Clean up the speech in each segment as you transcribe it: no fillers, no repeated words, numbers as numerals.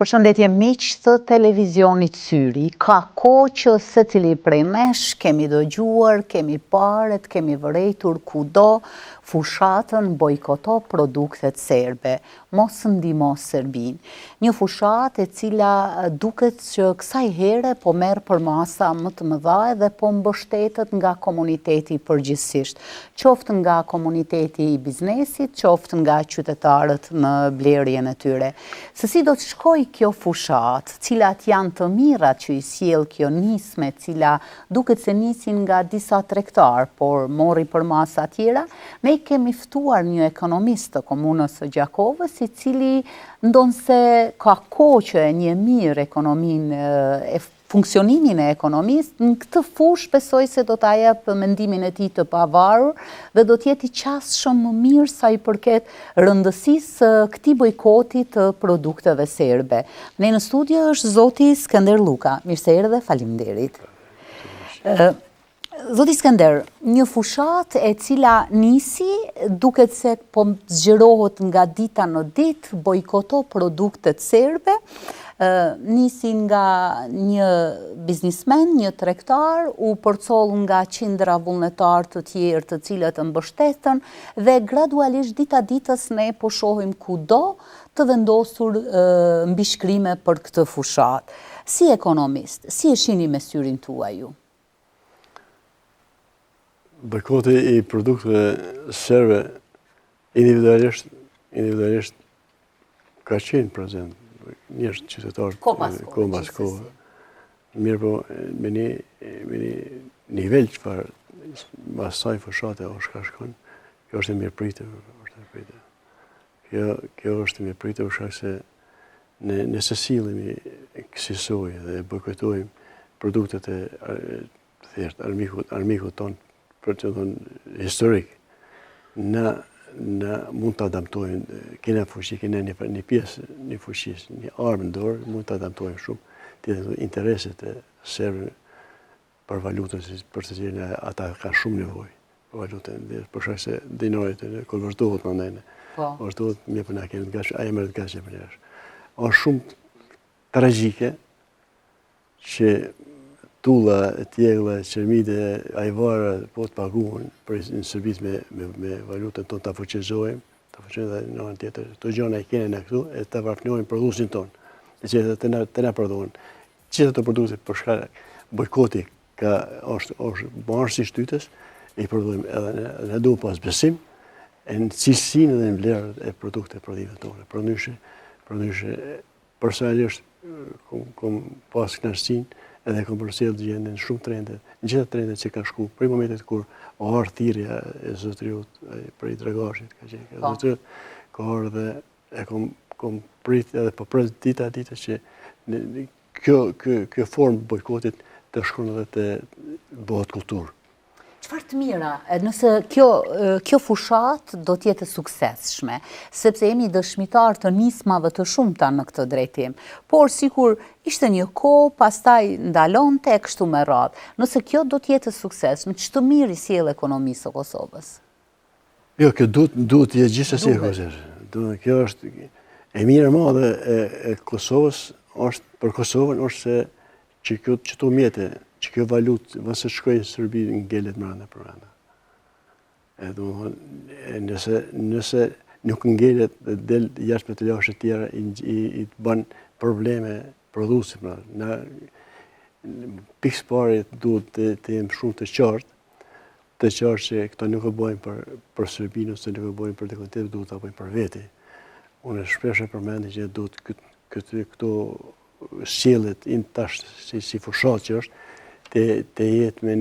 Përshëndetje miq të televizionit Syri, ka kohë që secili prej nesh kemi dëgjuar, kemi parë, kemi vërejtur kudo fushatën bojkoto produktet serbe, mos ndihmo Serbin. Një fushatë e cila duket që kësaj here po merr përmasa më të mëdha dhe po mbështetet nga komuniteti përgjithsisht, qoftë nga komuniteti i biznesit, qoftë nga qytetarët në blerjen e tyre. Se si do të shkoj kjo fushat, cilat janë të mirat që i sjell kjo nisme, cila duket se nisin nga disa tregtar, por mori përmasa tjera, ne kemi ftuar një ekonomist të komunës së Gjakovës, i cili ndonse ka kohë që e njeh mirë ekonominë e funksionimin e ekonomisë, në këtë fushë besoj se do ta jap mendimin e tij të pavarur dhe do të jetë i qasshëm më mirë sa i përket rëndësisë këtij bojkoti të produkteve serbe. Ne në studio është zoti Skënder Luka. Mirë se erdhe, faleminderit. Zoti Skënder, një fushat e cila nisi duket se po zgjerohet nga dita në ditë, bojkoto produktet serbe, nisi nga një biznismen, një tregtar, u përcoll nga qindra vullnetar të tjerë të cilët e mbështetën dhe gradualisht dita ditës ne po shohim kudo të vendosur mbishkrime për këtë fushat. Si ekonomist, si e shihni me syrin tuaj ju? Bojkoti i produkteve serbe individualisht ka qenë prezent. Njështë qytetarë kohë pas kohë. Mirë po, me një nivel çfarë mas saj fushate o shka shkon, kjo është e mirë pritë. Kjo është e mirë pritë, për shkak se nëse sillemi kësaj dhe bojkotojmë produktet e thjesht armikut tonë, për të thënë historik, na mund të adaptojmë, kena fuqi, kena një pjesë, një fuqis, një armë në dorë, mund të adaptojmë shumë, të intereset e serbëve për valutën, për të cilën ata ka shumë nevojë për valutën, për shkak se dinarit kur vazhdohet mandajnë. Vazhdohet mirë për na kemi të gash, ai merr të gash për jashtë. Është shumë tragjike që tulla, tjegla, qermide, ajvara, po të paguhen për në shërbis me valutën tonë, ta fuqizojmë, dhe në anë tjetër, të gjona i kene në këtu, e të varfnojmë produsin tonë, e që të na prodhohen. Qëtë të produkte për shka bojkoti është marrësi shtytës, i prodhojmë edhe ne duhet pas besim, e në cilësinë dhe në vlerët e produkte prodhive tonë. Personalisht, kom pas knaqësinë, edhe kom përsellë të gjendën shumë trendet, në gjitha trendet që ka shku, prej momentet kur o arë thirrja e zotriut prej Dragashit, ka qenë zotriut, ka arë dhe e kom prit edhe po prit dita që kjo formë bojkotit të shkon edhe të bëhet kulturë. Çfarë të mira, nëse kjo fushat do t'jetë suksesshme, sepse jemi dëshmitar të nismave të shumta në këtë drejtim, por sikur ishte një kohë, pastaj ndalonte e kështu me radhë. Nëse kjo do t'jetë suksesshme, ç'të mirë i sjell ekonomisë së Kosovës? Jo, kjo duhet të jetë gjithsesi e Kosovës. Kjo është e mirë e madhe e Kosovës, për Kosovën është se që këto mjete, që kjo valutë, nëse shkojnë në Serbi, ngelet mranda për mranda. Nëse nuk ngelet dhe del jashtë me të lashët tjera, i të banë probleme produsit mranda. Pikës pare duhet të jemë shumë të qartë që këta nuk e bojnë për Serbinë, ose nuk e bojnë për të kontet, duhet të bojnë për veti. Unë shpesh e përmendi që duhet këto sjelljet tash si fushat që është, të jetë me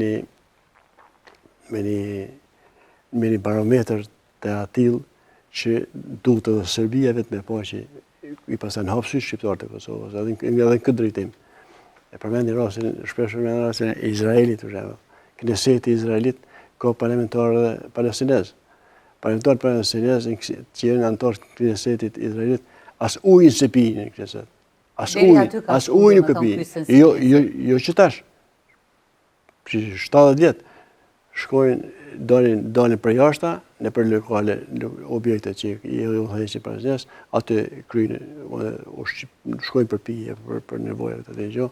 një barometër të atill që duhet edhe Serbia vetë me pa që i pasan hapësysh shqiptarët e Kosovës, edhe në këtë drejtim. E përmendi shpesh përmendi rastin e Izraelit, për shembull. Kneseti i Izraelit ka parlamentarë dhe palestinez. Parlamentarët palestinez që janë anëtarë të Knesetit Izraelit, as ujin se pinë në Kneset. As ujin nuk e pinë. Jo që tash. 70 vjetë. shkojnë, dalin për jashta, në për lokale, objekte që i udhëheqin para zjes, aty kryejnë, shkojnë për pije, për nevojat e gjë.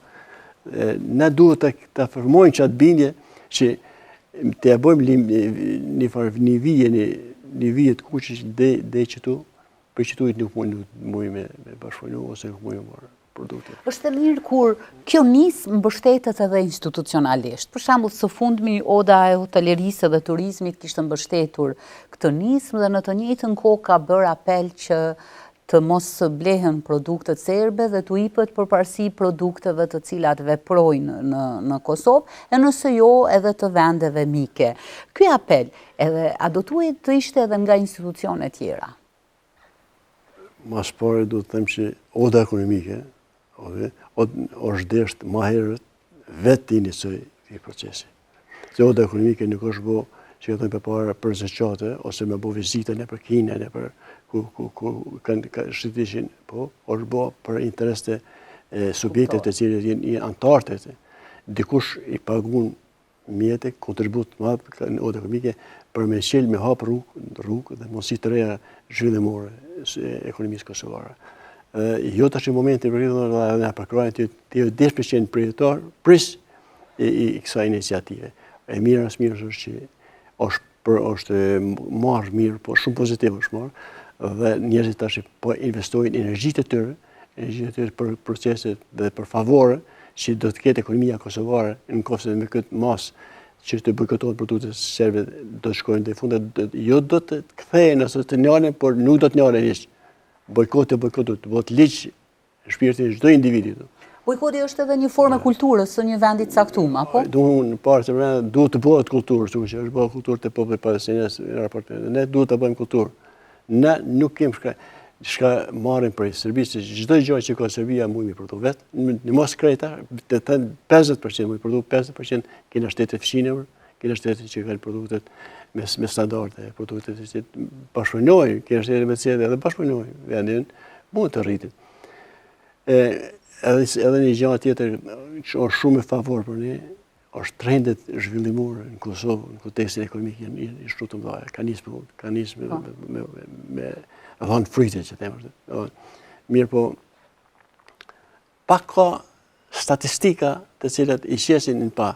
Ne duhet të formojnë çat bindje që të bëjmë një vije të kuqe dhe qëtu, për qëtuit nuk mund me bashkëpunu ose nuk mund marrë produkte. Është e mirë kur kjo nisë mbështetet edhe institucionalisht. Për shembull, së fundmi Oda e Hotelerisë dhe Turizmit kishte mbështetur këtë nismë dhe në të njëjtën kohë ka bërë apel që të mos blehen produktet serbe dhe të jepet përparësi produkteve të cilat veprojnë në Kosovë, e nëse jo edhe të vendeve mike. Ky apel, a do të ishte edhe nga institucione tjera? Mas pare do të them që Oda ekonomike është desht ma herët vetë të inicoj i procesi. Se Oda ekonomike nuk është bo që këtë për para për zëqate, ose me bo vizite në për Kine, në për ku shqitishin, po, është bo për interes të subjektet të cilët jenë antartet. Dikush i pagun mjetë, kontribut madhë në Oda ekonomike për me qelë me hapë rrugë dhe mundësi të reja zhvillimore ekonomisë kosovare. Jo të që momentin për rrëdhë dhe përkrajnë të 10% prioritar pris i kësa iniciative. E mirë asë mirë është që është marrë mirë, po shumë pozitiv është marrë, dhe njerëzit të që po investojnë energjitë të tërë për proceset dhe për favore që do të ketë ekonomia kosovare në kofse me këtë masë që të bojkotohen produktet serbe do të shkojnë dhe fundet, jo do të kthehen ose të njalen, por nuk do të njalen ishtë. Bojkote, do të bëhet ligjë në shpirtin çdo individi. Bojkoti është edhe një formë kulturës së një vendi të caktuar, apo? Në parë se duhet të bëhet kulturë, që është bëhet kulturë të popullit palestinez në raport. Ne duhet të bëjmë kulturë. Ne nuk kemi shka marrin prej Serbisë, çdo gjë që ka Serbia mund mi prodhu vetë. Në mos krejta, të thënë 50% mund mi prodhu, 50% kena shtetet fshinëve, kena shtetet që kanë produktet me standarde, produktet që bashkëpunojnë, kena shtetet me cilët edhe bashkëpunojnë vendin, mund të rritin. Edhe një gjë tjetër që është shumë e favor për ne, është trendet zhvillimore në Kosovë, në kontekstin ekonomik janë shumë të mëdha, ka nisë me dhanë fryte që temë. Mirë po, pak ka statistika të cilat i qesin në pa,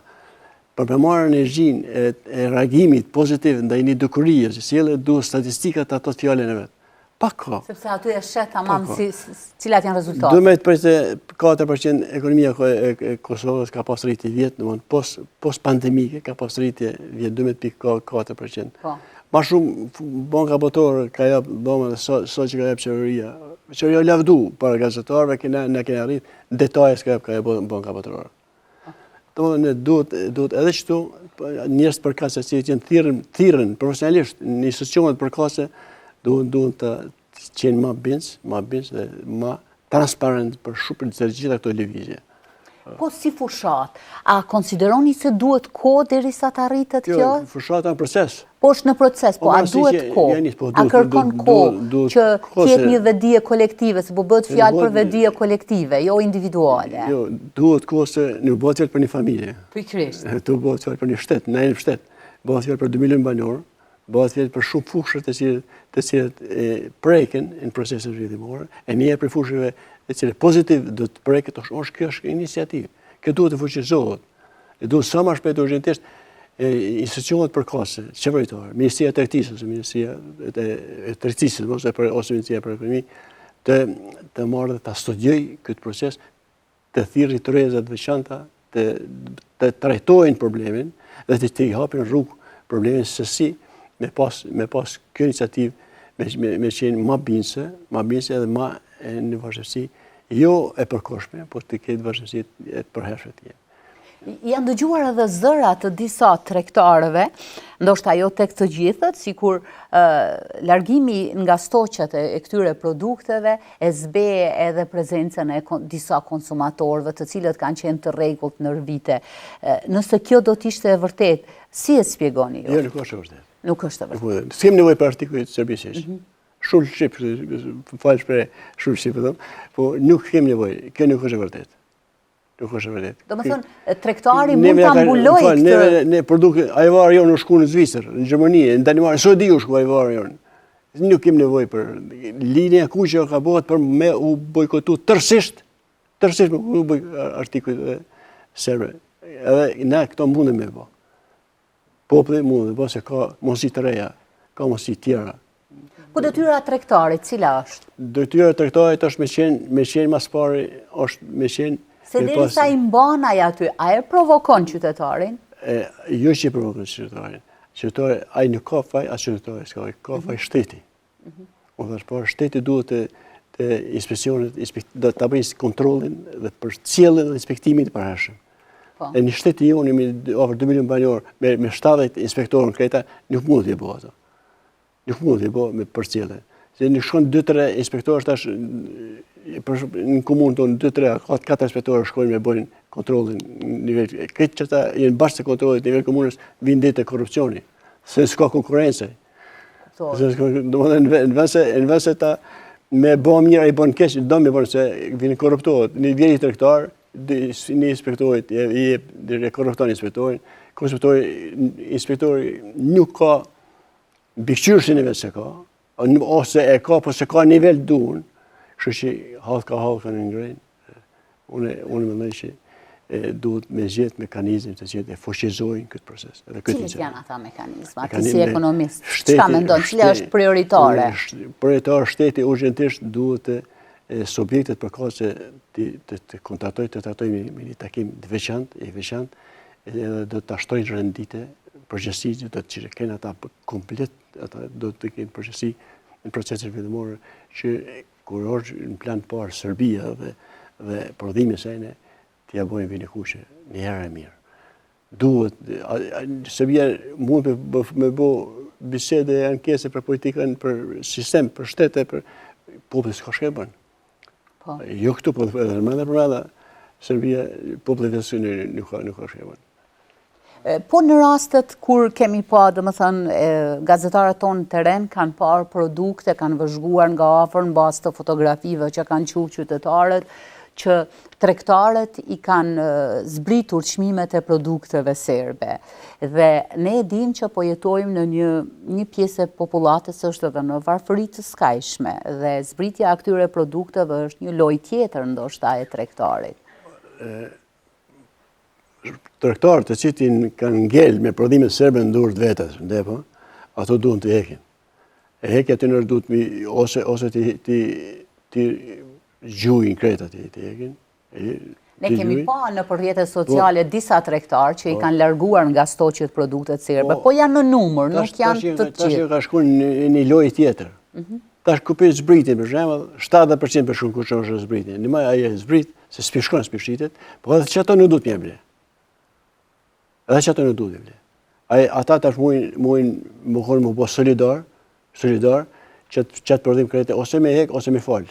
për me marrë energjinë e reagimit pozitiv ndaj një dukurie, që sjellë duhet statistikat ato të fjallën e vetë. Pak ka. Sepse aty e shet tamam cilat janë rezultatet. 4% ekonomia e Kosovës ka pas rritje vjetë, post pandemike ka pas rritje vjetë 12.4%. Ma shumë banka botore ka japë dhoma dhe sot që ka japë qeveria. Qeveria lavdu para gazetarëve, ne kena rritë, detajes ka japë banka botore. Ne duhet edhe qëtu njerëz përkase që jenë thirrën profesionalisht në institucionet përkase duhet të qenë ma bins dhe ma transparent për shumë për gjitha këto lëvizje. Po si fushat, a konsideroni se duhet kohë derisa të arritet kjo? Fushat në proces. Po është në proces, po a duhet kohë? A kërkon kohë që tjetë një vedije kolektive, se po bëhet fjalë për vedije kolektive, jo individuale? Jo, duhet kohë se nuk bëhet fjalë për një familje. Pikërisht. Tu bëhet fjalë për një shtet, në një shtet. Bëhet fjalë për 2 milion banorë, bëhet fjalë për shumë fushë të cilët preken në procesin zhvillimor, e një prej fushëve të cilët pozitiv do të preket kjo është iniciativë. Kjo duhet të fuqizohet. Duhet sa më shpejt urgjentisht institucionet përkatëse, qeveritare, Ministria e Tregtisë ose Ministria e Tregtisë ose Ministria për Ekonomi të marrë dhe ta studioj këtë proces, të thirrë rrethë të veçanta, të trajtojnë problemin dhe të hapin rrugë problemin se si me pas kjo iniciativë me qenë ma binse edhe ma në vazhdimsi, jo e përkohshme, por të ketë vazhdimsi e përhershme të jetë. Janë dëgjuar edhe zëra të disa tregtarëve, ndoshta jo tek të gjithët, sikur largimi nga stoqet e këtyre produkteve e zbe edhe prezencën e disa konsumatorëve, të cilët kanë qenë të rregullt në vite. Nëse kjo do të ishte e vërtet, si e spjegoni ju? Jo, nuk është e vërtet. Nuk është e vërtet. S'kem nevojë për artikujt serbisisht. Shumë shqip, falë shpre shumë shqip, po nuk kem nevojë. Kjo nuk është e vërtet. Nuk është e vërtet. Do më thënë, tregtari mund të ambuloj këtë... Ne produkt, ajvari jonë u shku në Zvicër, në Gjermani, në Danimarë, së di u shku ajvari jonë. Nuk kem nevojë për linja kuqe ka bëhet për me u bojkotu tërësisht me u artikuj serbe. Edhe na këto mundem me bë. Populli mundem me bë se ka mundësi të reja, ka mundësi tjera. Po detyra e tregtarit, cila është? Detyra e tregtarit është me qenë mas pari, është me qenë... Se derisa i mban ai aty, a e provokon qytetarin? Jo që i provokon qytetarin. Qytetari, ai nuk ka faj, as qytetari s'ka, ka faj shteti. Unë thash, por shteti duhet të inspekcionet, ta bëjë kontrollin dhe për cilën dhe inspektimin të përhershëm. E një shteti jonë, me over 2 milion banor, me 70 inspektorën kreta, nuk mund të bëjë ato. Nuk mund të bëjë me për cilën. Se nuk shkon 2-3 inspektorë, tash në komunë tonë 2-3-4 inspektorë shkojnë me bëjnë kontrollin nivel. Këtë që ta jenë bashkë të kontrollit nivel komunës, vinë ditë e korupcioni, se s'ka konkurrencë. Në vend se ta me bë mirë, i bën keq, do me bën se vinë korruptohet. Një vjen i tregtar, një inspektorit, i korrupton inspektorin, inspektori nuk ka bikqyrë si nivel se ka, ose e ka, po se ka nivel duhen, kështu që halka në ngrejnë. Unë mendoj që duhet me gjetë mekanizm të gjithë e fuqizojnë këtë proces. Cilit janë ata mekanizma? Ti si ekonomist, çka mendon, cila është prioritare? Prioritare shteti urgjentisht duhet subjektet përkatëse të kontaktojnë, të trajtojnë me një takim të veçantë, edhe do të ashtojnë rendite, përgjësi, do të kenë ata komplet, do të kenë përgjësi në proceset vendimore, që kur është në plan të parë Serbia dhe prodhimi sejne, t'ja bojnë vini kuqe, një herë e mirë. Duhet, Serbia mund me bo bisede e ankese për politikën, për sistem, për shtete, për popullit s'ka shkebën. Jo këtu, po edhe në përmenda, Serbia, popullit dhe nuk ka shkebën. Po në rastet kur kemi pa, dhe më thënë, gazetarët tonë në teren kanë parë produkte, kanë vëzhguar nga afër në bazë të fotografive që kanë qenë qytetarët, që tregtarët i kanë zbritur çmimet e produkteve serbe. Dhe ne e dim që po jetojmë në një pjesë e popullatës është edhe në varfëri të skajshme, dhe zbritja e këtyre produkteve është një lojë tjetër ndoshta e tregtarit. Tregtarët të citin kanë ngel me prodhimet serbe në durë të vetës, ato duhen të hekin. E hekja të nërë duhet ose të gjujnë kreta të hekin. Ne kemi pa në rrjetet sociale disa tregtarë që i kanë larguar nga stoqet produktet serbe, po janë në numër, nuk janë të gjithë. Tash ka shkuar në një lojë tjetër. Tash ku për zbritin, për shembull, 70% për shumë kushton është zbritin. Në më ai zbrit se s'pishqitet, por edhe çato nuk duhet më ble. Edhe çato nuk duhet ble. Ata tash mujnë më bëj solidar, që prodhim krete ose me hek ose me fal.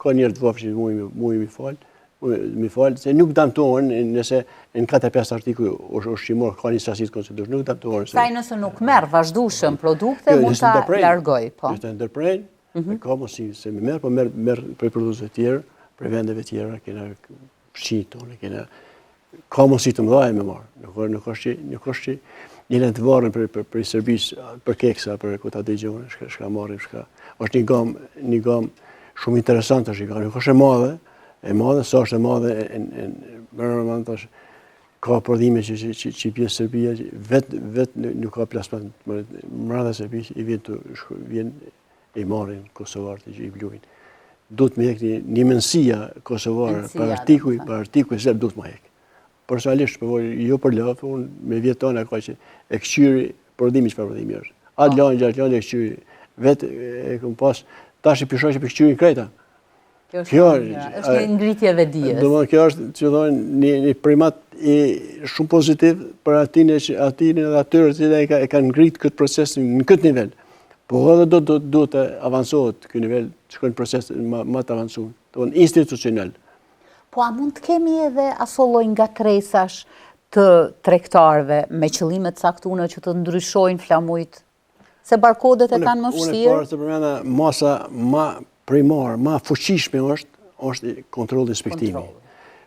Ka njerëz të vofshë mujnë me fal, se nuk damtohen nëse në 4-5 artikuj ushqimor ka një sasi të konsumosh, nuk damtohen. Sa nëse nuk merr vazhdueshëm produkte, mund ta largoj, po. Nëse ndërprejnë, ka mundësi se më merr, po merr për produkteve të tjera, për vendeve të tjera, kena fshinjtë tonë, kena ka mundësi të mëdha me marr. Nuk është që një të varën për Serbisë, për keksa, për këta dëgjone, shka marrim, është një gamë shumë interesante është i gamë, nuk është e madhe, sa është e madhe, mërëman tash, ka prodhime që pjesë Serbia, vetë nuk ka plasmat, mërënda Serbisë, i vjen i marrin Kosovarët që i blujnë. Duhet me hek një mënësia Kosovare, për artikuj serb duhet me hek. Personalisht, jo për lafë, unë me vjetë tonë ka që e këqyri prodhimi që për prodhimi është. Atë lanë, gjatë lanë e këqyri, vetë e këmë pas, tash i pishoj që për këqyri në krejta. Kjo është një ngritjeve dijes. Kjo është, që dojnë, një primat shumë pozitiv për atine dhe atyre që e kanë ngritë këtë proces në këtë nivel. Po edhe do të avansohet këtë nivel, që kënë proces më të avansohet, të dojnë institucional. Po a mund të kemi edhe asolloj nga tresash të tregtarëve me qëllimet caktune që të ndryshojnë flamujt? Se barkodet e kanë më vështirë? Unë e parë të përmenda masa ma primar, ma fuqishme është kontrolli inspektimi.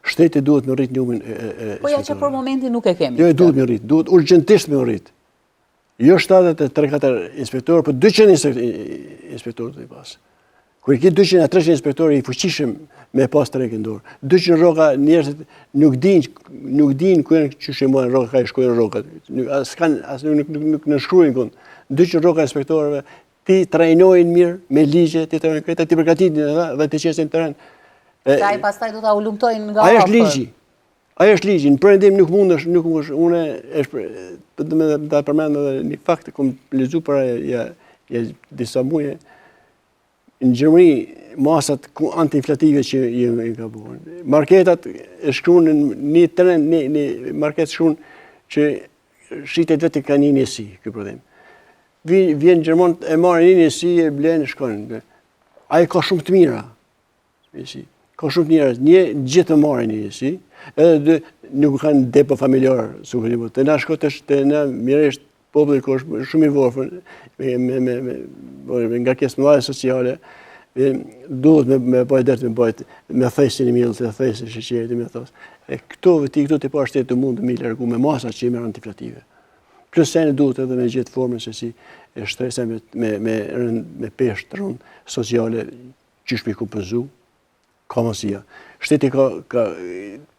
Shteti duhet me rrit numrin e Po ja që për momentin nuk e kemi. Jo, duhet me rrit, duhet urgjentisht me rrit. Jo 73-4 inspektorë, por 200 inspektorë të i pas. Kur i ki 200-300 inspektorë i fuqishëm me pas trekë në dorë. 200 rroka njerëzit nuk din ku janë që shemojnë rroka, ka i shkojnë rrokat. Nuk nënshkruajnë kënd. 200 rroka inspektorëve, ti trajnojnë mirë me ligje, ti trajnojnë këta, ti përgatitin dhe të qesin të rënë. Ka i pastaj do ta ulumtojnë nga Ajo është ligji. Ajo është ligji. Në përëndim nuk mundesh, une da përmend edhe një fakt, kom lexuar para disa muaje, në Gjermani masat antiinflative që i ka bërë. Marketat e shkruan një trend, një market shkruan që shitet vetë ka një njësi, ky prodhim. Vjen Gjermanët e marrin një njësi e blenë shkojnë. Ai ka shumë të mira. Ka shumë të mira. Një gjithë të marrin një njësi, edhe nuk kanë depo familjar, të na shko të na miresht populli ka shumë i varfër, me ngarkesë mëdha sociale, duhet me bëjt dert me thejsin e milës, me thejsin e sheqerit, me thos. Këto të pa shtetë të mund të mi largu me masat që i merë antiflative. Plus se në duhet edhe me gjithë formën se si e shtresa me peshtë rënd sociale që shmi kompenzu, ka mësia. Shteti ka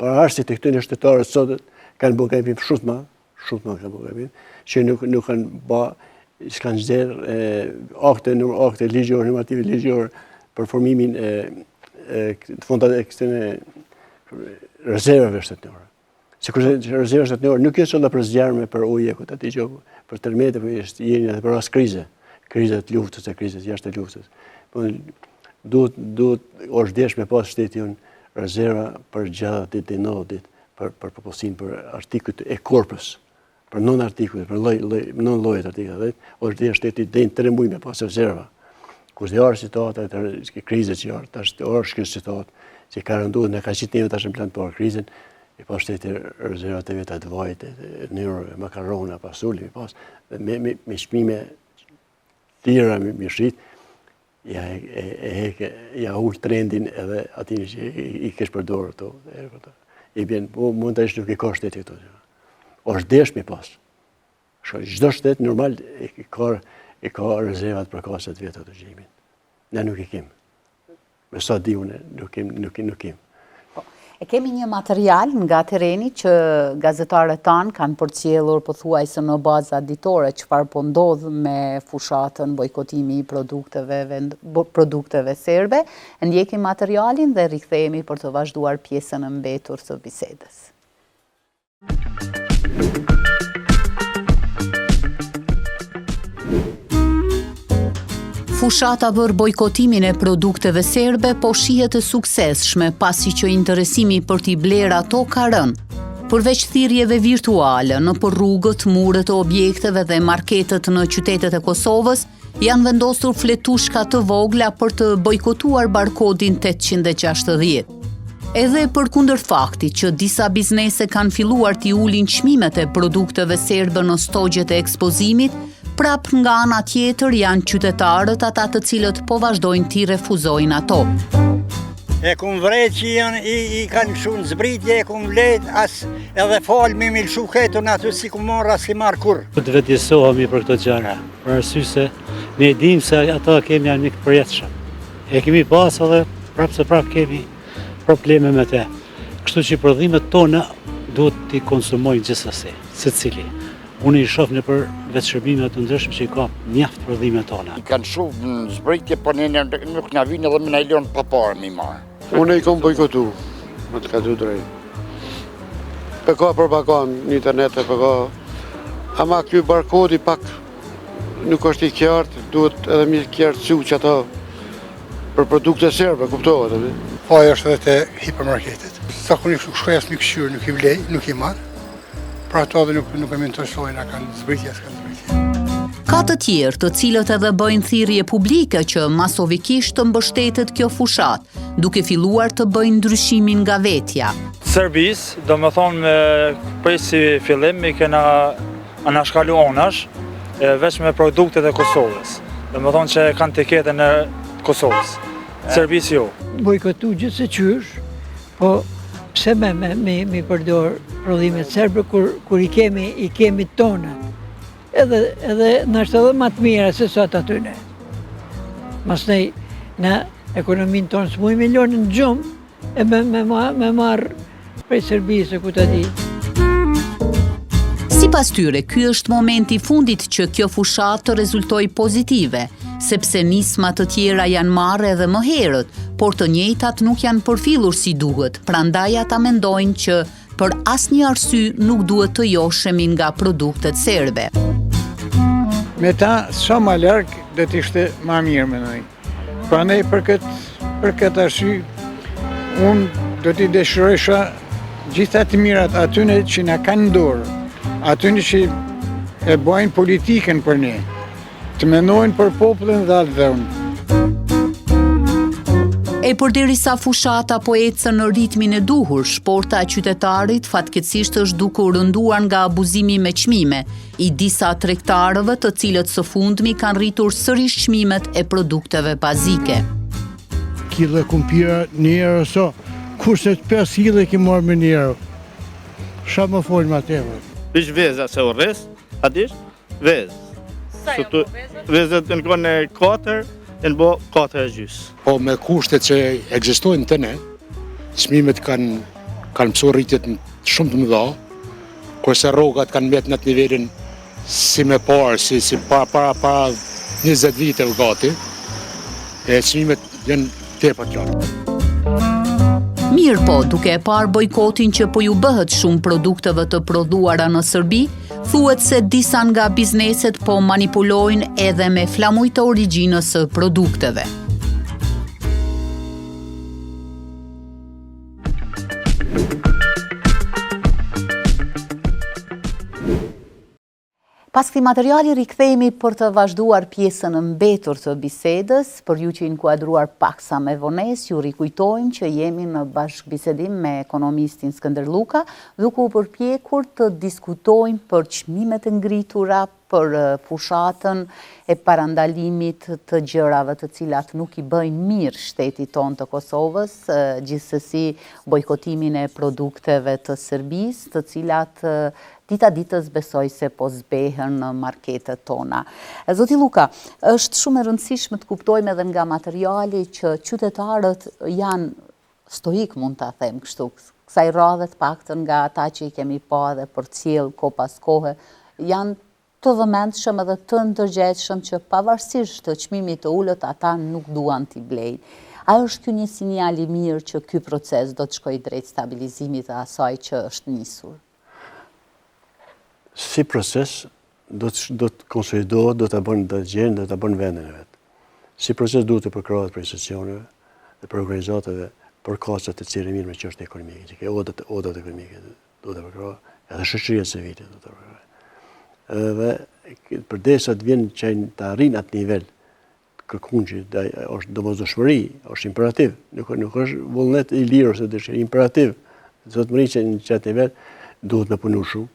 paraharësit e këtënë shtetarët sotët, kanë bërë gabim shumë ma kanë bërë gabim, që nuk kanë ba, s'kanë zderë akte ligjore, normative ligjore për formimin të fondat e këtëne rezervave shtetënore. Se kërse rezervave shtetënore nuk jetë sot për zjarme, për uje, këtë ati gjokë, për tërmete, për jeni edhe për ras krize, krizet luftës e krizet jashtë e luftës. Duhet është desh me pas shteti unë rezerva për gjada ditë e 90 ditë, për proposin për artikujt e korpës, për non-artikujt, për non-llojet artikujt, është desh shteti dhe në 3 muaj me pas rezerva. Kurse jarë situata, krizet që jarë, tash orë shkës situatë, që ka rënduar në ka qitë neve tash në plan për krizën, i pas shteti rezervat e vetë atë vajt, njërë, makarona, pasulli, me shpime tira, me shrit, ja ullë trendin edhe atin që i kesh përdorë të. I bjen, mund të ishtë nuk i ka shteti këto. është desh me pas. Çdo shtet normal e ka rezervat për kasat vjetra të gjimin. Ne nuk i kemi. Me sa di unë, nuk kemi. E kemi një material nga tereni që gazetarët tanë kanë përcjellur pothuajse në baza ditore çfarë po ndodh me fushatën, bojkotimi i produkteve serbe. Ndjekim materialin dhe rikthehemi për të vazhduar pjesën e mbetur të bisedës. Fushata për bojkotimin e produkteve serbe po shihet e suksesshme pasi që interesimi për t'i bler ato ka rënë. Përveç thirrjeve virtuale nëpër rrugët, muret e objekteve dhe marketet në qytetet e Kosovës, janë vendosur fletushka të vogla për të bojkotuar barkodin 860. Edhe përkundër faktit që disa biznese kanë filluar t'i ulin çmimet e produkteve serbe në stogjet e ekspozimit, prap nga ana tjetër janë qytetarët ata të cilët po vazhdojnë t'i refuzojnë ato. E kum vret që i kanë shumë zbritje, e kum vlet, as edhe falë me milshu ketën aty si ku marrë, as ki marrë kur. Të vetësohemi për këto gjëra, për arsye se ne dimë se ata kemi janë të përjetshëm. E kemi pas edhe prap kemi probleme me te. Kështu që prodhimet tona duhet t'i konsumojnë gjithsesi, secili. Unë i shoh nëpër vetë shërbime të ndryshme që i ka mjaft prodhimet tona. I kanë shumë në zbritje, po ne nuk na vinë edhe me na lënë pa parë mi marr. Unë i kom bojkotu, më të ka du drejt. Përka propagandë në internet, përka. Ama ky barkodi pak nuk është i qartë, duhet edhe mi qartësu që ata për produkte serbe, kuptohet. Faja është edhe te hipermarketet. Zakonisht nuk shkoj as një këshyrë, nuk i blej, nuk i marr. Pra ato dhe nuk e mentojnë, a kanë zbritje, as kanë zbritje. Ka të tjerë të cilët edhe bëjnë thirrje publike që masovikisht të mbështetet kjo fushat, duke filluar të bëjnë ndryshimin nga vetja. Serbis, do më thonë me prej si fillim, i kena anashkalu onash, veç me produktet e Kosovës. Do më thonë që kanë etiketën e Kosovës. Serbis jo. Bojkotu gjithë se qysh, po pse me përdor prodhimet serbe kur i kemi tona. Edhe nështë edhe më të mira se sot atyne. Mas në ekonominë tonë së mujë milionin në gjumë, e me marë prej Serbisë, ku të di. Sipas tyre, ky është momenti i fundit që kjo fushat të rezultoj pozitive, sepse nisma të tjera janë marrë edhe më herët, por të njëjtat nuk janë përfillur si duhet, prandaj ata mendojnë që për asnjë arsye nuk duhet të joshemi nga produktet serbe. Me ta, sa ma largë, dhe t'ishte ma mirë, mendoj. Prandaj për këtë arsye, unë do t'i dëshiroja gjitha të mirat atyne që na kanë dorë, atyne që e bojnë politikën për ne, të mendojnë për popullin dhe atë dhënë. E përderisa fushata po ecën në ritmin e duhur, shporta e qytetarit fatkeqësisht është duke u rënduar nga abuzimi me çmime i disa tregtarëve, të cilët së fundmi kanë rritur sërish çmimet e produkteve bazike. Kilo kumpira €1 so, kurse 5 kilo ke marrë me €1. Sa më folë më atëve. Ish veza se u rres, a dish? Vez. Sa janë vezat? Vezat në kone 4, e në bo 4,5. Po me kushtet që ekzistojnë të ne, çmimet kanë mësu rritjet shumë të mëdha, kurse rrogat kanë mbet në atë nivelin si me parë, si para 20 vite gati, e çmimet janë tepër të larta. Mirë po, duke e parë bojkotin që po ju bëhet shumë produkteve të prodhuara në Serbi, thuhet se disa nga bizneset po manipulojnë edhe me flamujtë të origjinës së produkteve. Pas këtij materiali rikthehemi për të vazhduar pjesën e mbetur të bisedës. Për ju që inkuadruar paksa me vonesë, ju rikujtojmë që jemi në bashkëbisedim me ekonomistin Skënder Luka, duke u përpjekur të diskutojmë për çmimet e ngritura, për fushatën e parandalimit të gjërave të cilat nuk i bëjnë mirë shtetit tonë të Kosovës, gjithsesi bojkotimin e produkteve të Serbisë, të cilat dita ditës besoj se po zbehen në marketet tona. Zoti Luka, është shumë e rëndësishme të kuptojmë edhe nga materiali që qytetarët janë stoik, mund ta them kështu, kësaj radhe të paktën nga ata që i kemi pa edhe për cjell ko pas kohe, janë të vëmendshëm edhe të ndërgjegjshëm që pavarësisht të çmimit të ulët ata nuk duan t'i blejnë. A është ky një sinjal i mirë që ky proces do të shkojë drejt stabilizimit të asaj që është nisur? Si proces do të konsolidohet, do të gjenë, do të bën vendin e vetë. Si proces duhet të përkrahet për institucioneve dhe për organizatave për kasat të cilë mirë me çështje ekonomike, që ke odat ekonomike duhet të përkrahet, edhe shoqëria civile duhet të përkrahet. Dhe përdesa të vjen që të arrin atë nivel kërkun që është domosdoshmëri, është imperativ, nuk është vullnet i lirë ose dëshirë, imperativ. Zotëmëri që në qatë nivel duhet me punu shumë.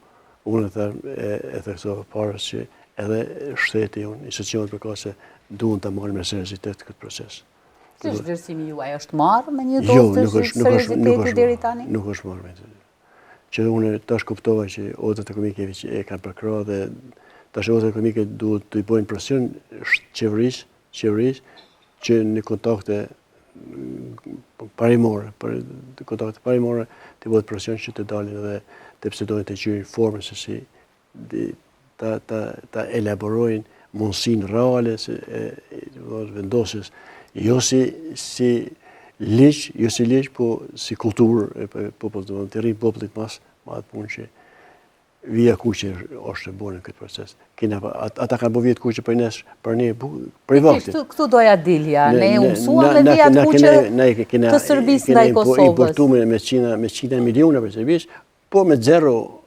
Unë e theksova parës që edhe shteti unë, institucionet për kase, duhet të marrë me seriozitet këtë proces. Si është vlerësimi juaj, është marrë me një dozë të serioziteti deri tani? Nuk është marrë me të. Që unë tash kuptova që odat ekonomike që e kanë përkrah dhe tash odat ekonomike duhet të i bojnë presion qeverisë që në kontakte parimore, të bëhet presion që të dalin edhe të pse dojnë të gjyrin formën se si ta elaborojnë mundësinë reale vendosjes, jo si ligj, po si kulturë e popullit, të rrinë popullit mas ma atë punë që vija kuqe është e bërë në këtë proces. Ata kanë bo vjetë kuqe për ne private. Këtu doja dilja, ne umësuam me vijat kuqe të Serbisë ndaj Kosovës. Importu me qina miliona për Serbisë, po me zero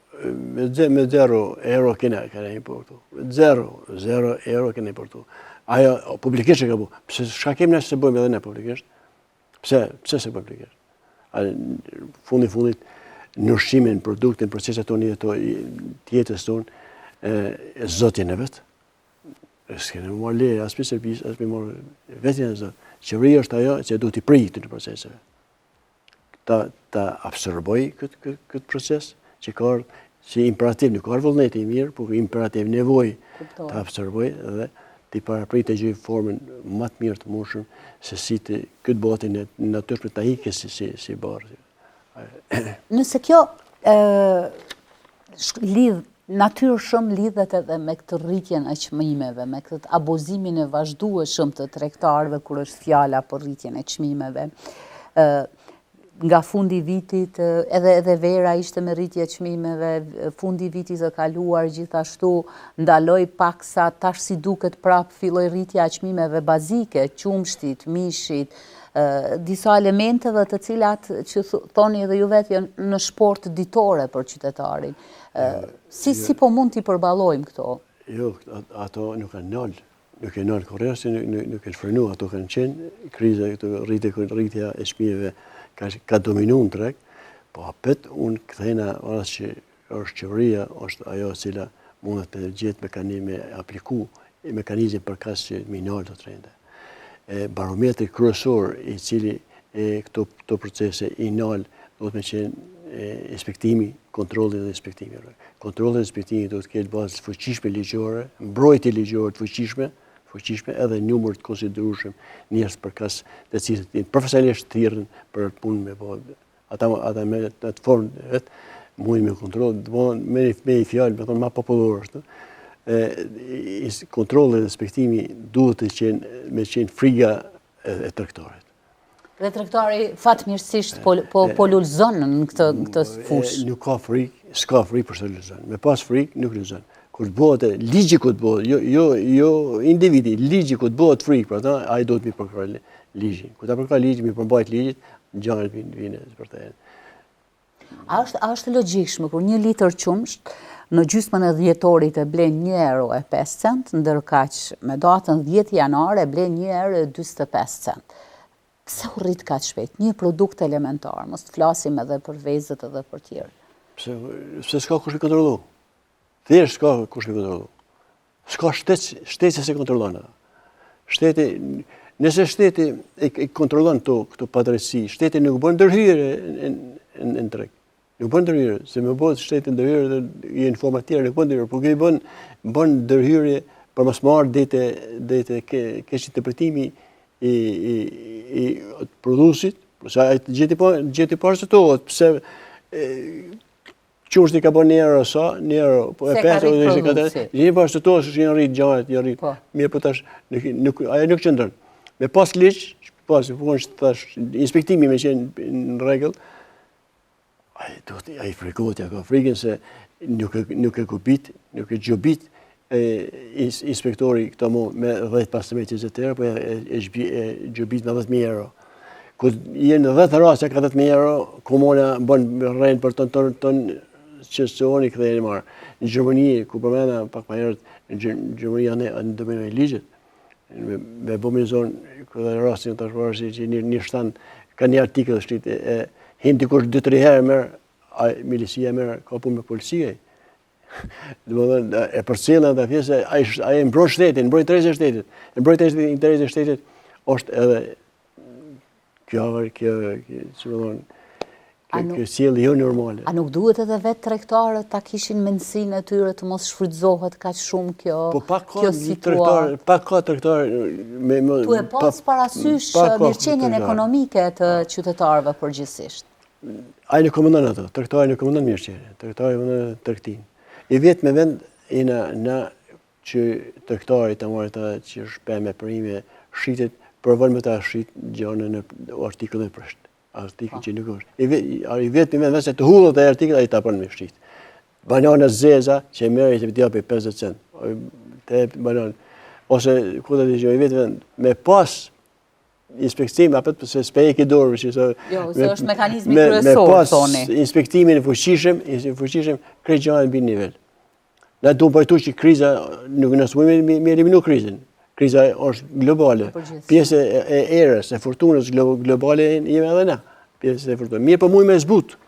euro kena importu. Zero euro kena importu. Ajo publikisht e ka bu. Pse shka kemi nëse se bëjmë edhe ne publikisht? Pse se publikisht? Fundit, në ushqimin, produktin, proceset tonë, tjetës tonë, zotjen e vetë. S'kene më marrë leje, as për Serbisë, as për marrë vetjen e zotë. Qeveria është ajo që duhet i prijtë në proceseve. ta absorboj këtë proces që ka ardhur si imperativ, nuk ka vullneti i mirë, por imperativ nevojë ta absorboj dhe ti paraprit të gjej formën më të mirë të mundshëm se si të këtë botin e natyrshme ta ikë si barë. Nëse kjo natyrshëm lidhet edhe me këtë rritjen e çmimeve, me këtë abuzimin e vazhdueshëm të tregtarëve kur është fjala për rritjen e çmimeve. Nga fundi i vitit, edhe vera ishte me rritje çmimeve, fundi i vitit të kaluar gjithashtu ndaloi paksa, tash si duket prap filloi rritja e çmimeve bazike, qumshtit, mishit, disa elementeve të cilat që thoni edhe ju vetë janë në shport ditore për qytetarin. Si po mund t'i përballojmë këto? Jo, ato nuk kanë nol. Nuk e nol korrekt, nuk e frenu, ato kanë qenë kriza, rritja e çmimeve ka dominuar në treg, po apet unë kthejna ora që është qeveria, është ajo cila mundet të gjetë mekanizme apliku, mekanizme për kas që minor të trende. Barometri kryesor i cili këto procese i nal do të me qenë inspektimi, kontrolli dhe inspektimi. Kontrolli dhe inspektimi do të ketë bazë fuqishme ligjore, mbrojtje ligjore të fuqishme edhe numër të konsiderueshëm njerëz përkas të cilët janë profesionalisht thirrën për punë me po ata me atë formë vetë mund me kontroll, me një fjalë, me thonë më popullor është. Kontrolli dhe inspektimi duhet të qenë friga e tregtarit. Dhe tregtari fatmirësisht po lulëzon në këtë fushë. Nuk ka frikë, s'ka frikë për të lulëzon. Me pas frikë nuk lulëzon. Kur të bëhet ligji ku të bëhet, jo individi, ligji ku të bëhet frikë për ata, ai do të mi përkroj ligjin. Kur ta përkroj ligjin, mi përmbajt ligjit, ngjarjet vinë për të. A është logjikshme kur 1 litër qumsht në gjysmën e dhjetorit e blen €1.05, ndërkaq me datën 10 janar e blen €1.45. Pse u rrit kaq shpejt? Një produkt elementar, mos të flasim edhe për vezët edhe për tjerë. Pse s'ka kush i kontrollu? Thjesht s'ka kush i kontrollu. S'ka shteti se kontrollon ata. Nëse shteti e kontrollon këto padrejtësi, shteti nuk bën ndërhyrje në treg. Nuk bën ndërhyrje, se më bëhet shteti ndërhyrje dhe në forma tjera nuk bën ndërhyrje, por ky bën ndërhyrje për mos marrë dete keq interpretimi i prodhuesit, sa gjeti parë se pse qumshti ka bën €1 sa, €1, po e 5 ose 24. Gjeni parë se është janë rrit gjahet, janë rrit. Mirë, po tash ajo nuk qëndron. Me pas ligj, pas punë tash inspektimi me qenë në rregull, ai frikohet, ja ka frikën se nuk e kupit, nuk e gjobit inspektori këto me 10 pasametë €20, po e gjobit me €10.000. Kur jenë në 10 raste ka €10.000, komuna bën rrend për ton qësoni kthejnë marë. Në Gjermani, ku përmena pak më herët, në Gjermani janë dominoj ligjet. Me bëmi zonë, këtë rastin të shparë që një shtanë, ka një artikëll shtit, hin dikush 2-3 herë merë, milisia merë, ka punë me policie. E përcjellën dhe thjesht ai e mbron shtetin, mbrojt interesin e shtetit. E mbrojt interesin e shtetit është edhe kjo sjellje jo normale. A nuk duhet edhe vetë tregtarët ta kishin mendsinë e tyre të mos shfrytëzohet kaq shumë kjo situatë? Pak ka tregtarë Tu e pas parasysh mirëqenien ekonomike të qytetarëve përgjithsisht. Ai nuk komandon ato, tregtari nuk komandon mirëqenien, tregtari komandon tregtinë. I vjet me vend na që tregtari ta marrë ata që shpeme përime shitet provon me ta shit gjënë në artikullin e prisht. Artikull që nuk është. I vetë me vend se të hullet ai artikull ai ta bën me shit. Banana zeza që merr të japi 50 cent. Te banan ose ku do të thëjë i vetë me pas inspektim apo se spejke dorë që se është mekanizmi kryesor thoni. Me pas inspektimin e fuqishëm krejtë mbi nivel. Ne duhet bajtu që kriza nuk na smuj me eliminu krizën. Kriza është globale. Pjesë e erës, e fortunës globale jemi edhe na. Pjesë e fortunës. Mirë po muj me zbut.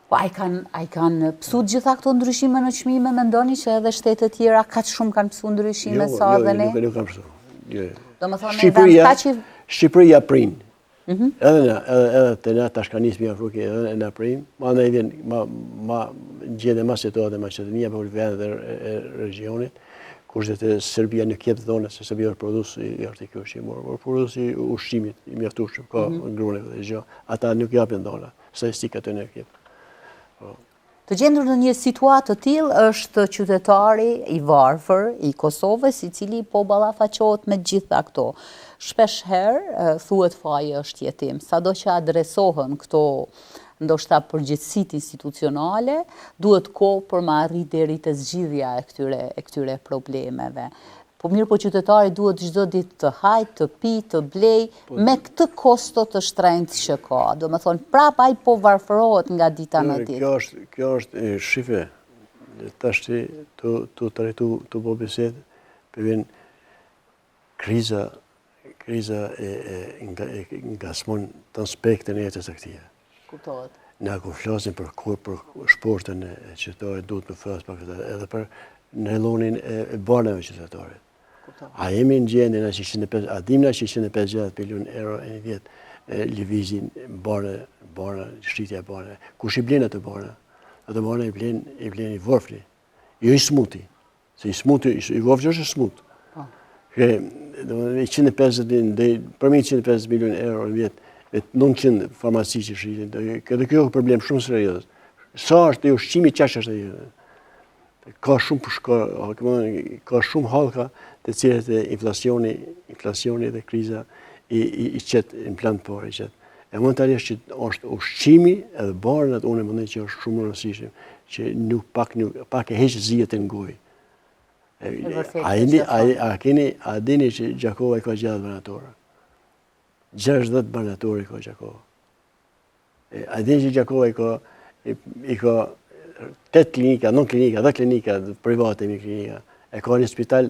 Po ai kanë pësu gjitha këto ndryshime në çmime, mendoni që edhe shtetet tjera kaq shumë kanë pësu ndryshime sa edhe ne? Jo, nuk kanë pësu. Domethënë Shqipëria prin. Edhe të na tash ka nisë mi Afrikë, edhe në prim, ma në i vjen, ma gjende ma situatë e Maqedonia për vendet e regionit, kurse të Serbia nuk jep dhona, se Serbia është produs i artikë ushqimor, por produs i ushqimit, i mjaftueshëm, ka ngrune dhe gjë. Ata nuk japin dhona, statistikat e nuk jep. Të gjendur në një situatë të tillë është qytetari i varfër i Kosovës, i cili po ballafaqohet me gjitha këto. Shpesh herë thuhet faji është jetim, sado që adresohen këto ndoshta përgjegjësitë institucionale, duhet kohë për ma arrit deri te zgjidhja e këtyre problemeve. Po mirë, po qytetari duhet çdo ditë të hajë, të pi, të blej, me këtë kosto të shtrenjtë që ka. Do me thonë, prap ai po varfërohet nga dita në ditë. Kjo është shife. Tash të trajtu të bo bisedë, përvjen kriza nga smon të aspektin e jetës aktive. Kuptohet. Na ku flasim për shportën e qytetarit, duhet me flas pak edhe për në lonin e banave qytetarit. A jemi në gjendje a dim na që 150 milion euro e një vjet lëvizin bane, shritja e bane. Kush i blen atë bane? Atë bane i blen i vorfli, jo i smuti. Se i smuti, i vorfli është smut. Përmi 150 milion euro në vjet, 900 farmaci që shritin, këtë kjo është problem shumë serioz. Sa është e ushqimi, qash është e ka shumë halka të cilët e inflacioni dhe kriza i qetë në plan të parë i qetë. E mund të arjesh që është ushqimi edhe barnat, unë e më ndaj që është shumë rëndësishëm, që pak e heqë zijet e ngoj. A dini që Gjakova i ka gjatë banatore? 60 banatore i ka Gjakova. A dini që Gjakova i ka 8 klinika, 9 klinika, 10 klinika private mi klinika. E ka një spital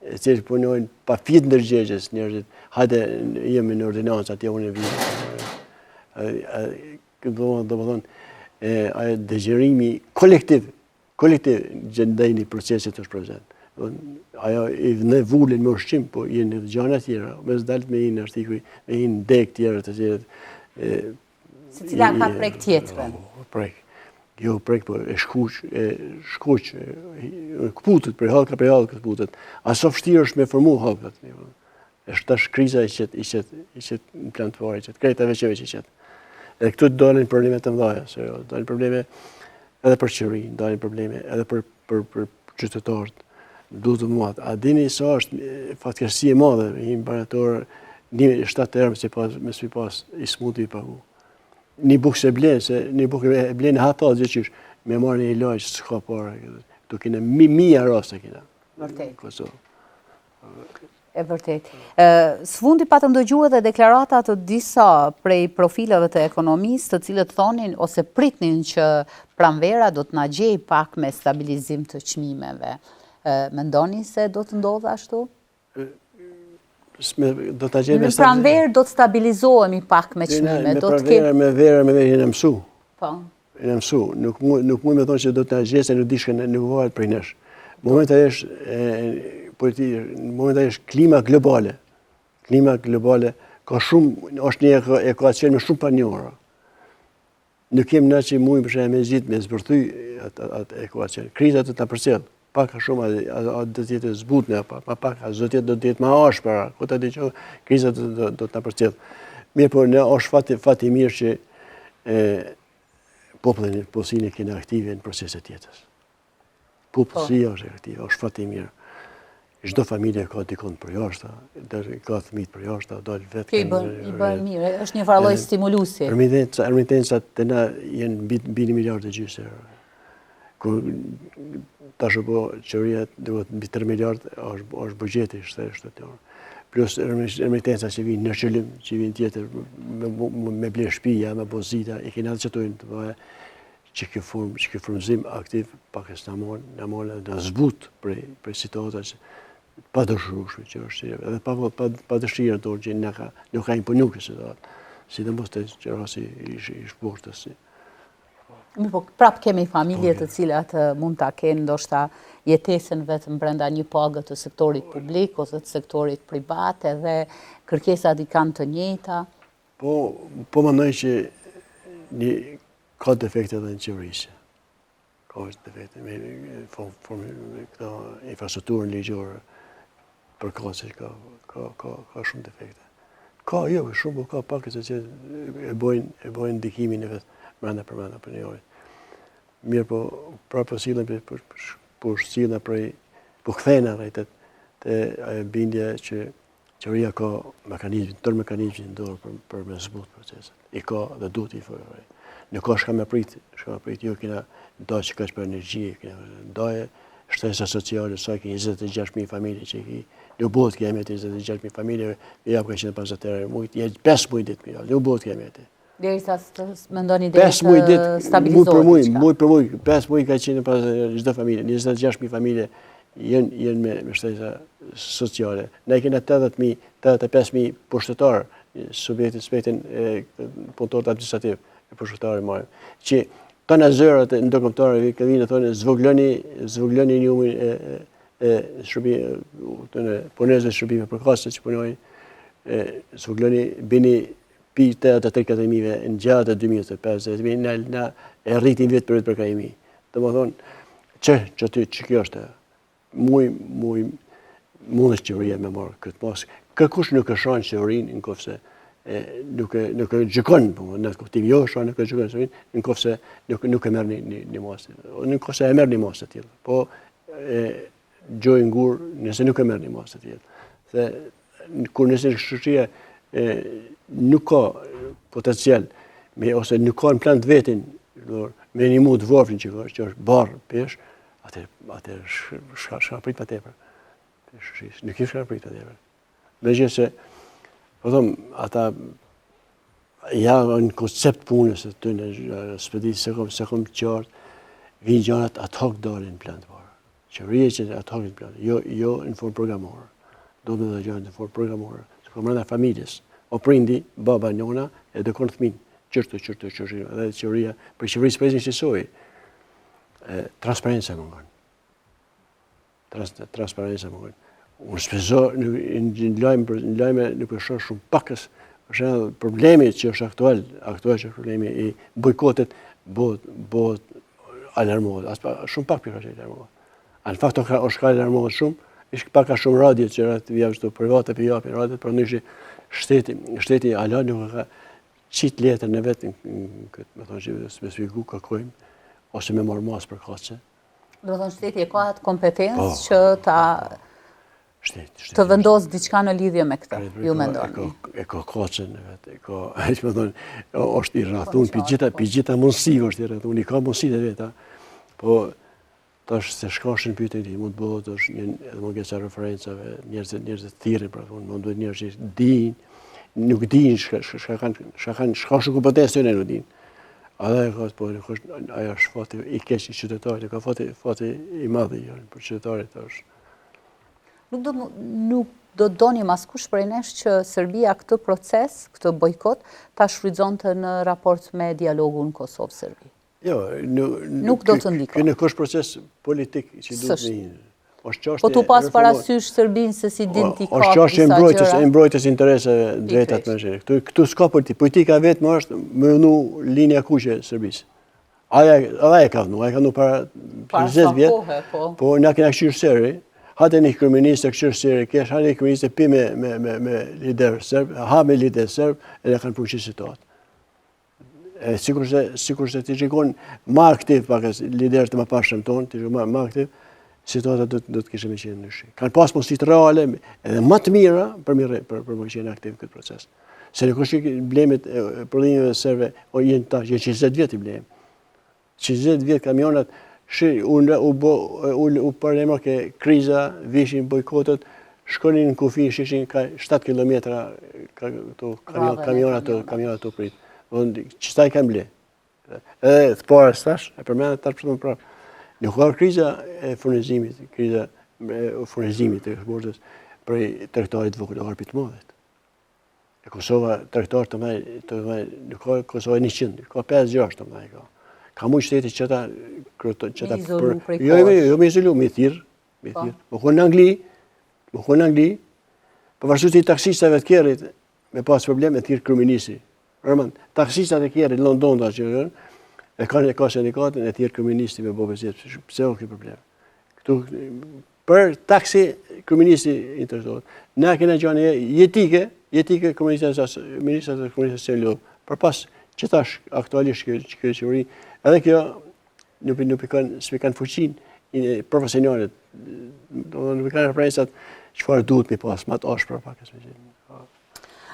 e cilë punojnë pa fit ndërgjegjes njerëzit. Hajde jemi në ordinancë atje unë e vijë. Do më thonë, degjerimi kolektiv gjendajni proceset është prezent. Ajo në vullin me ushqim, po jenë në gjana tjera, me zdalt me inë artikuj, me inë dek tjera të cilët. Se cila ka prek tjetërën? Prek. Jo prek, po e shkuq, këputët, prej halka këputët. Aso vështirë është me formu halkat. është tash kriza i qëtë në plan të parë, i qëtë krejta veç i qëtë. Edhe këtu të dalin probleme të mdhaja, dalin probleme edhe për qëri, dalin probleme edhe për qytetarët, duhet të muat. A dini sa është fatkeqësi e madhe, një barator, 7 erë me spi pas i smuti i pagu. Një bukë se blenë, se një bukë e blenë hatat gjithë qysh, me marrë një ilajqë së ka parë, tu kine mija raste kina. Vërtet. E vërtet. Së fundi patëm dëgjua dhe deklarata të disa prej profilave të ekonomisë të cilët thonin ose pritnin që pranvera do të na gjej pak me stabilizim të çmimeve. Mendoni se do të ndodhë ashtu? Në pranverë do të stabilizohemi pak me çmime. Me verë jene mësu. Jene mësu. Nuk mund me thonë që do të na gjej se nuk dishke nuk varet prej nesh. Momenta është klima globale. Klima globale ka shumë, është një ekuacion me shumë panjora. Nuk kem na që mujmë për me zhitë me zbërthy atë ekuacion. Kriza të përcjell. Pak shumë do të jetë zbutne, pak do të jetë ma ashpër, ku ta di që kriza do të përcjell. Mirë, por ne është fati mirë që popullin e kena aktive në proceset jetës. Popullësia është aktive, është fati mirë. Çdo familje ka dikon për jashtë, ka fëmijë për jashtë, dalë vetë. Kjo i bën mirë, është një farë lloj stimulusi. Remitensat të na jenë mbi 1,5 miliardë euro. Tash po qeveria duhet mbi 3 miliardë është buxheti shtetëror. Plus remitenca që vinë në qëllim, që vinë tjetër me ble shtëpia, me bozita, i kena të qëtojnë të bëhe që kjo frumëzim aktiv pak e së në monë në zbut prej situata që pa dëshrushme që është edhe pa dëshirë të orë që nuk ka imponu kësë situatë, si dhe mos të që rasi i shportës. Prap kemi familje të cilat mund të kenë ndoshta jetesën vetëm brenda një pagë të sektorit publik ose të sektorit privat edhe kërkesat i kanë të njëjta. Po mendoj që ka defekte edhe në qeverisje. Ka defekte me këto infrastrukturën ligjore për kocë ka shumë defekte. Ka, jo, shumë, po ka pak se që e bojnë ndikimin e vetë brenda për një orë. Mirë, po prapë sillen sillen prej, po kthehen rrejtet të bindje që qeveria ka tërë mekanizmin në dorë për me zbut proceset. I ka dhe duhet i fërë. Nuk ka shka me prit, jo kena ndaj që ka që për energji, kena ndaj shtesa sociale, sa ki 26.000 familje që ki, nuk bëhet kemi të 26.000 familje, me japë ka 150 euro mujtë, 5 mujtë ditë, nuk bëhet kemi të. Derisa mendoni deri të stabilizohet. Mujtë për mujtë, 5 mujtë ka 150 familje, 26.000 familje jenë me shtesa sociale. Ne kena 80.000, 85.000 pushtetarë, subjektin punëtorët administrativ, pushtetarë marrim, që të në zërat e ndërkombëtarëve që vinë thonë zvogloni numrin e punëtorëve shërbime për kostë që punojnë, zvogloni bini pi 83.000 në gjatë 2050, na e rritin vetë për përkajimi. Domethënë që kjo është mund është qeveria me marrë këtë pas. Kërkush nuk e shoh qeverinë nëse nuk e gjykon, në kuptim jo shoh nuk e gjykon qeverinë, nëse nuk e merr një masë. Nëse e merr një masë të tillë. Po gjoj ngur nëse nuk e merr një masë të tillë. Se kur nëse shoqëria nuk ka potencial ose nuk ka në plan të vetin me një mund vorfin që është barë pesh, atë shka prit pa tepër. Nuk i shka prit pa tepër. Megjithëse, po them, ata janë koncept punës të tyre, spedit se kom qartë, vinë gjanat ad hoc dalin në plan të parë. Qeveria që ad hoc në plan, jo në formë programore. Do të dhe gjanat në formë programore. Se kom rënda familjes, o prindi, baba, njona, e dhe konë thmin, qërtu, edhe qeveria, për qeverisë presin qësoj, transparenca më ngën. Transparenca më ngën. Unë spezo, në lajme nuk e shoh shumë pakës, është problemi që është aktual që është problemi i bojkotet, bëhet alarmohet. Shumë pak për që alarmohet. Në fakt është ka alarmohet shumë, ishtë pak ka shumë radje që javë të private për japin radjet, për nëshë shteti ala nuk ka qitë letër në vetë në këtë, me thonë që specifiku kërkojmë, ose me marrë masë për kaqe. Do thonë shteti e ka atë kompetencë që të vendosë diçka në lidhje me këtë, ju mendoni? E ka kaqe në vetë, është i rrathun, për gjitha mundësive është i rrathun, i ka mundësit e vetë, po tash se shkashin pyte ti, mund të bëhet është edhe mungesa referencave, njerëzit të thirrin, pra mund duhet njerëzit dinë, nuk dinë, shka shumë kompetencë të nuk dinë. Adhe ajo është fati i keq i qytetarit, ka fati i madh për qytetarit është. Nuk do të doni maskush prej nesh që Serbia këtë proces, këtë bojkot, ta shfrytëzonte në raport me dialogun Kosovë-Serbi. Jo, nuk do të ndikoj. Ky nuk është proces politik që duhet me hinë. Po tu pas parasysh Serbinë se si din ti ka është çështje e mbrojtjes interesave drejtat me zhë. Këtu s'ka politik. Politika vetëm është me vënu linja kuqe Serbisë. Aja e ka vënu para 20 vjet. Po na kena këshirë seri. Hate një kryeminist e këshirë seri kesh, hate një kryeminist e pi me lider serb, ha me lider serb, edhe kanë përqi situatë. Sikur se të shikon ma aktiv pakës liderët të më pashëm tonë, të shikon ma aktiv, situata do të kishë me qenë ndryshe. Kanë pas mundësit reale edhe më të mira për më qenë aktiv këtë proces. Se në kështë blemit problemeve serve, jenë 20 vjet i blem. 20 vjet kamionat, u përrema ke kriza, vishin bojkotet, shkonin në kufi, shishin ka 7 kilometra kamionat të prit. Qëta i kam ble. Edhe të parë stash, e përmenet të përshëtëm prapë. Nuk ka kriza e furnizimit, kriza e furnizimit të eksportës prej tregtarit vogël të madhet. E Kosova tregtar të mëdhej, nuk ka Kosova 100, ka 5-6 të mëdhej ka. Ka mund shteti që ta jo me izolu, me thirr, më konë në Angli, përvarësisht i taksistave të kjerit, me pas problem e thirr kryeministi. Rëmën, taksistat e kjerë në London të që e ka sindikatën e tjerë kriministi me bobezjet, pse o këtë problem. Këtu, për taksi kriministi interesohet. Na kena gjane jetike ministrat e komunistës se lodhë. Për pas që tash aktualisht që qëvëri, edhe kjo nuk kanë fuqin profesionalet, nuk kanë referensat çfarë duhet mi pas, ma të ashpër pak e smeqin.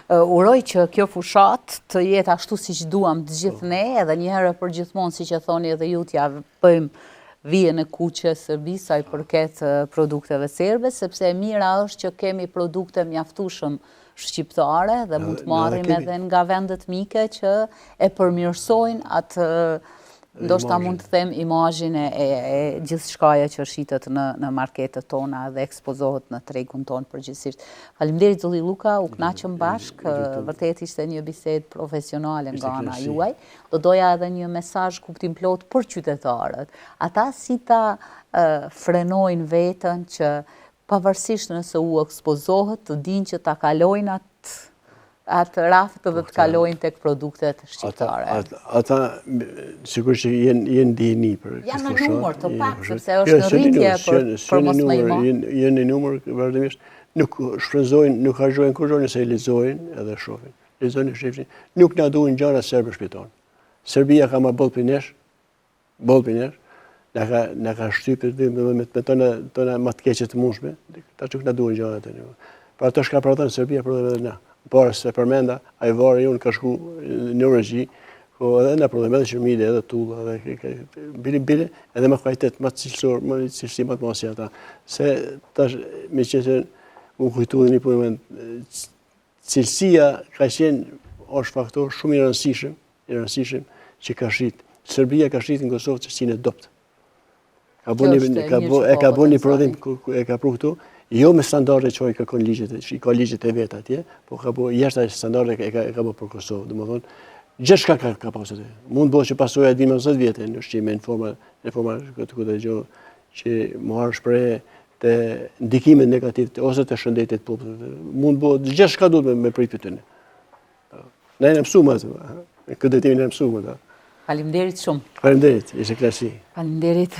Uroj që kjo fushat të jetë ashtu si që duam të gjithë ne, edhe njëherë për gjithmonë, si që thoni edhe ju t'ja bëjmë vijen e kuqe Serbisë sa i përket produkteve serbe, sepse e mira është që kemi produkte mjaftueshëm shqiptare dhe mund të marrim edhe nga vendet mike që e përmirësojnë atë, ndoshta mund të them, imazhin e gjithçkaja që shitet në marketet tona dhe ekspozohet në tregun ton përgjithsisht. Faleminderit zotëri Luka, u kënaqëm bashkë, vërtet ishte një bisedë profesionale nga ana juaj. Do doja edhe një mesazh kuptimplot për qytetarët. Ata si ta frenojnë veten që pavarësisht nëse u ekspozohet, të dinë që ta kalojnë atë raft dhe të kalojnë tek produktet shqiptare. Ata, sikur që jenë dihni për këtë janë në numër të pak, sepse është në rritje për mos më i madh. Jenë në numër, vazhdimisht, nuk shfrytëzojnë, nuk harxojnë kurrë nëse i lexojnë edhe shohin. Lexojnë e shifrin. Nuk na duhen gjëra serbe shpjeton. Serbia ka marrë boll pinesh, na ka shtypur me tona më të keqe të mundshme, tash nuk na duhen gjëra atë. Pra ato shka prodhon Serbia prodhon edhe na. Por se përmenda, ai varri unë ka shku në Norvegji, ku edhe na prodhon edhe qërmile, edhe tulla, edhe bile, edhe më kvalitet, më cilësor, më cilësi më të mos ata. Se tash me qenë u kujtu dhe një moment, cilësia ka qenë është faktor shumë i rëndësishëm që ka shrit. Serbia ka shrit në Kosovë që si në dopt. Ka bo një prodhim, e ka pru këtu, jo me standarde që i kërkon ligjet e vetë atje, po ka bo jashtë standarde e ka bo për Kosovë. Dhe më thonë, gjithë shka ka pasur. Mund bo që pasoja 12 vjetë në shqime në forma këtë e gjo që marrë shprej të ndikimet negativ ose të shëndetit popullit. Mund bo gjithë shka duhet me prit për tëne. Ne në mësumë atë, këtë detimi në mësumë atë. Faleminderit shumë. Faleminderit, ishte klasi. Faleminderit.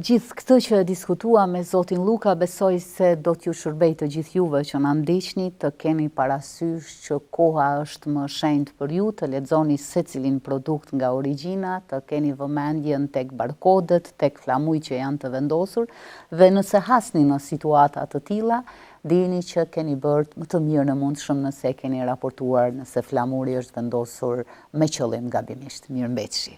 Gjithë këtë që diskutua me zotin Luka, besoj se do t'ju shërbej të gjithë juve që na ndiqni, të keni parasysh që koha është më shenjtë për ju, të lexoni secilin produkt nga origjina, të keni vëmendjen tek barkodet, tek flamuj që janë të vendosur, dhe nëse hasni në situata të tilla, dini që keni bërë më të mirë në mundshëm nëse keni raportuar nëse flamuri është vendosur me qëllim gabimisht. Mirëmbëjtje.